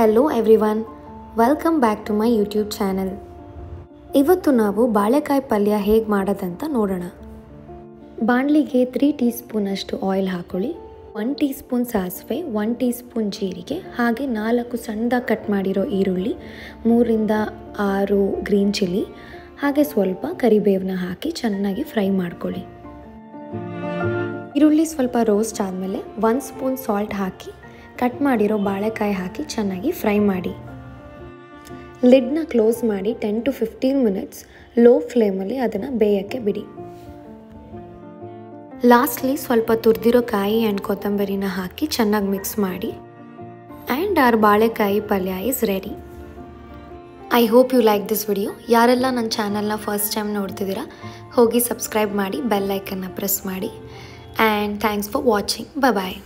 Hello everyone, welcome back to my YouTube channel. ಇವತ್ತು ನಾವು ಬಾಳೆಕಾಯಿ ಪಲ್ಯ ಹೇಗೆ ಮಾಡೋದಂತ ನೋಡೋಣ. ಬಾಣಲಿಗೆ 3 ಟೀ ಸ್ಪೂನ್ ಅಷ್ಟು ಆಯಿಲ್ ಹಾಕೊಳ್ಳಿ. 1 ಟೀ ಸ್ಪೂನ್ ಸಾಸಿವೆ, 1 ಟೀ ಸ್ಪೂನ್ ಜೀರಿಗೆ, ಹಾಗೆ 4 ಸಣ್ಣದಾಗಿ ಕಟ್ ಮಾಡಿರೋ ಈರುಳ್ಳಿ, 3 ರಿಂದ 6 ಗ್ರೀನ್ ಚಿಲ್ಲಿ, ಹಾಗೆ ಸ್ವಲ್ಪ ಕರಿಬೇವನ್ನ ಹಾಕಿ ಚೆನ್ನಾಗಿ ಫ್ರೈ ಮಾಡ್ಕೊಳ್ಳಿ. ಈರುಳ್ಳಿ ಸ್ವಲ್ಪ ರೋಸ್ಟ್ ಆದಮೇಲೆ 1 ಸ್ಪೂನ್ ಸಾಲ್ಟ್ ಹಾಕಿ ಕಟ್ ಮಾಡಿರೋ ಬಾಳೆಕಾಯಿ ಹಾಕಿ ಚೆನ್ನಾಗಿ ಫ್ರೈ ಮಾಡಿ. ಲಿಡ್ನ ಕ್ಲೋಸ್ ಮಾಡಿ 10 to 15 ಮಿನಿಟ್ಸ್ ಲೋ ಫ್ಲೇಮಲ್ಲಿ ಅದನ್ನು ಬೇಯಕ್ಕೆ ಬಿಡಿ. ಲಾಸ್ಟ್ಲಿ ಸ್ವಲ್ಪ ತುರಿದಿರೋ ಕಾಯಿ ಆ್ಯಂಡ್ ಕೊತ್ತಂಬರಿನ ಹಾಕಿ ಚೆನ್ನಾಗಿ ಮಿಕ್ಸ್ ಮಾಡಿ and our balekayi palya is ready. I hope you like this video. ಯಾರೆಲ್ಲ ನನ್ನ ಚಾನಲ್ನ ಫಸ್ಟ್ ಟೈಮ್ ನೋಡ್ತಿದ್ದೀರಾ ಹೋಗಿ ಸಬ್ಸ್ಕ್ರೈಬ್ ಮಾಡಿ, ಬೆಲ್ ಐಕನ್ನ ಪ್ರೆಸ್ ಮಾಡಿ. And thanks for watching. Bye.